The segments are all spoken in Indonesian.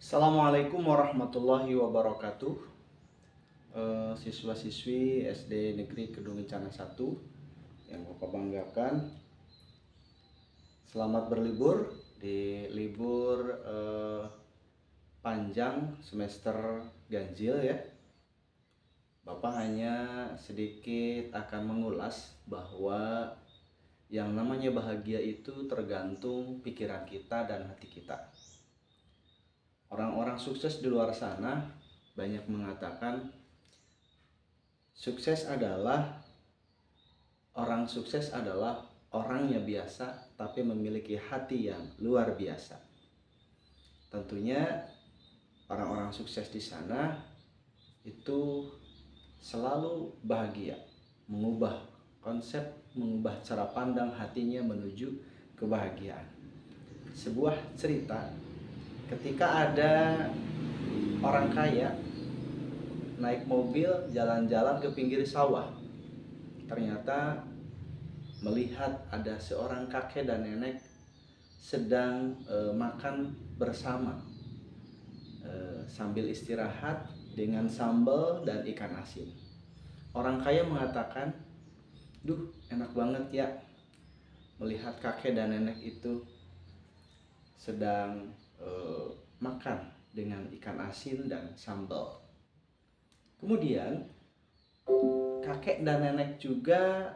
Assalamualaikum warahmatullahi wabarakatuh. Siswa-siswi SD Negeri Kedung Kencana 1 yang Bapak banggakan, selamat berlibur di libur panjang semester ganjil ya. Bapak hanya sedikit akan mengulas bahwa yang namanya bahagia itu tergantung pikiran kita dan hati kita. Orang-orang sukses di luar sana banyak mengatakan orang sukses adalah orangnya biasa tapi memiliki hati yang luar biasa. Tentunya orang-orang sukses di sana itu selalu bahagia, mengubah konsep, mengubah cara pandang hatinya menuju kebahagiaan. Sebuah cerita, ketika ada orang kaya naik mobil jalan-jalan ke pinggir sawah, ternyata melihat ada seorang kakek dan nenek sedang makan bersama sambil istirahat dengan sambal dan ikan asin. Orang kaya mengatakan, "Duh, enak banget ya melihat kakek dan nenek itu sedang makan dengan ikan asin dan sambal." Kemudian kakek dan nenek juga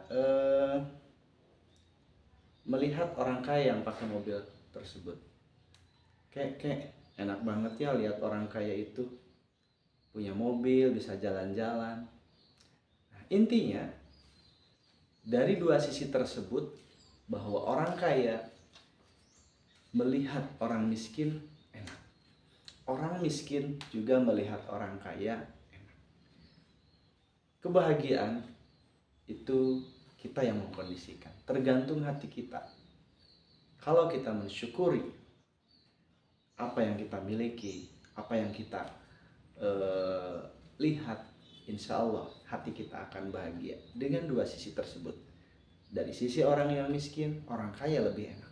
melihat orang kaya yang pakai mobil tersebut. Kek, enak banget ya lihat orang kaya itu punya mobil, bisa jalan-jalan. Nah, intinya dari dua sisi tersebut, bahwa orang kaya melihat orang miskin enak, orang miskin juga melihat orang kaya enak. Kebahagiaan itu kita yang mengkondisikan, tergantung hati kita. Kalau kita mensyukuri apa yang kita miliki, apa yang kita lihat, insya Allah hati kita akan bahagia dengan dua sisi tersebut. Dari sisi orang yang miskin, orang kaya lebih enak.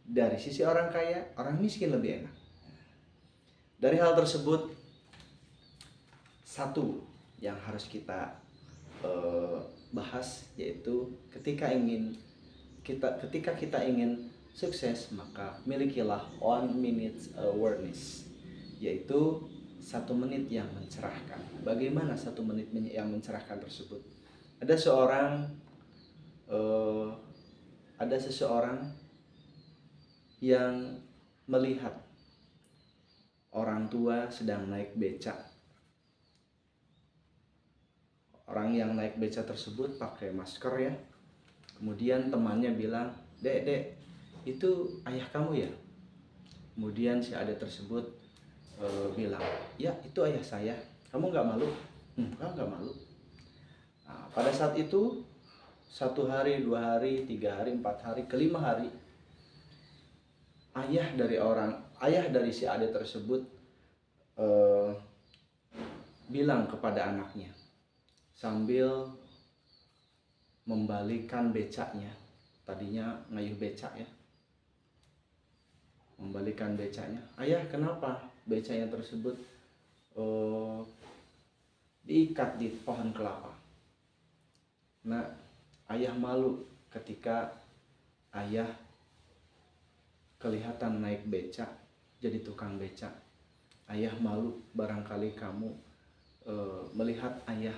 Dari sisi orang kaya, orang miskin lebih enak. Dari hal tersebut, satu yang harus kita bahas, yaitu ketika kita ingin sukses, maka milikilah 1 minute awareness, yaitu 1 menit yang mencerahkan. Bagaimana 1 menit yang mencerahkan tersebut? Ada seseorang yang melihat orang tua sedang naik becak. Orang yang naik becak tersebut pakai masker ya. Kemudian temannya bilang, dek, itu ayah kamu ya? Kemudian si adik tersebut bilang, ya itu ayah saya. Kamu nggak malu? Kamu nggak malu? Nah, pada saat itu 1 hari, 2 hari, 3 hari, 4 hari, ke-5 hari, ayah dari si adik tersebut bilang kepada anaknya sambil membalikan becaknya. Tadinya ngayuh becak ya, membalikan becaknya. Ayah, kenapa becaknya tersebut diikat di pohon kelapa? Nah, ayah malu ketika ayah kelihatan naik becak, jadi tukang becak. Ayah malu barangkali kamu melihat ayah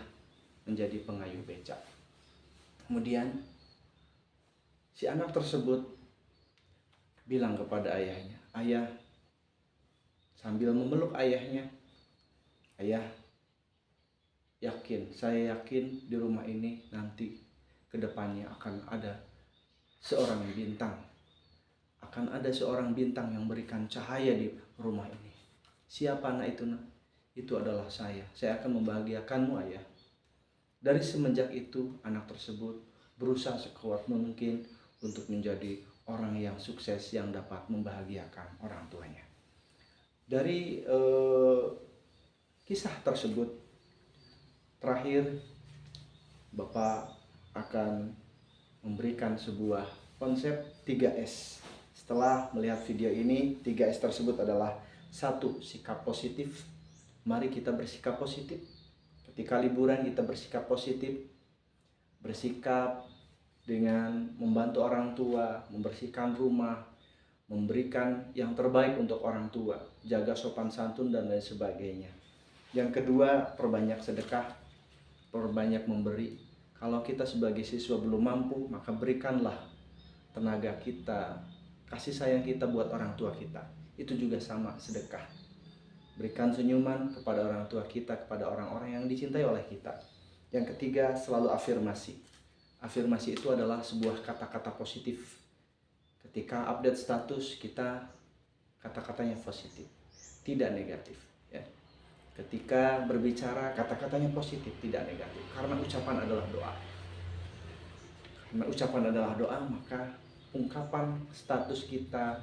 menjadi pengayuh becak. Kemudian si anak tersebut bilang kepada ayahnya, ayah, sambil memeluk ayahnya, ayah, saya yakin di rumah ini nanti kedepannya akan ada seorang bintang. Akan ada seorang bintang yang berikan cahaya di rumah ini. Siapa anak itu? Itu adalah saya. Saya akan membahagiakanmu, ayah. Dari semenjak itu, anak tersebut berusaha sekuat mungkin untuk menjadi orang yang sukses yang dapat membahagiakan orang tuanya. Dari kisah tersebut, terakhir Bapak akan memberikan sebuah konsep 3S. Setelah melihat video ini, 3S tersebut adalah Satu, sikap positif. Mari kita bersikap positif. Ketika liburan kita bersikap positif. Bersikap dengan membantu orang tua, membersihkan rumah, memberikan yang terbaik untuk orang tua, jaga sopan santun dan lain sebagainya. Yang kedua, perbanyak sedekah, perbanyak memberi. Kalau kita sebagai siswa belum mampu, maka berikanlah tenaga kita, kasih sayang kita buat orang tua kita. Itu juga sama, sedekah. Berikan senyuman kepada orang tua kita, kepada orang-orang yang dicintai oleh kita. Yang ketiga, selalu afirmasi. Afirmasi itu adalah sebuah kata-kata positif. Ketika update status, kita kata-katanya positif, tidak negatif. Ya. Ketika berbicara, kata-katanya positif, tidak negatif. Karena ucapan adalah doa. Karena ucapan adalah doa, maka ungkapan status kita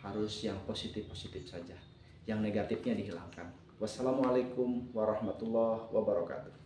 harus yang positif-positif saja. Yang negatifnya dihilangkan. Wassalamualaikum warahmatullahi wabarakatuh.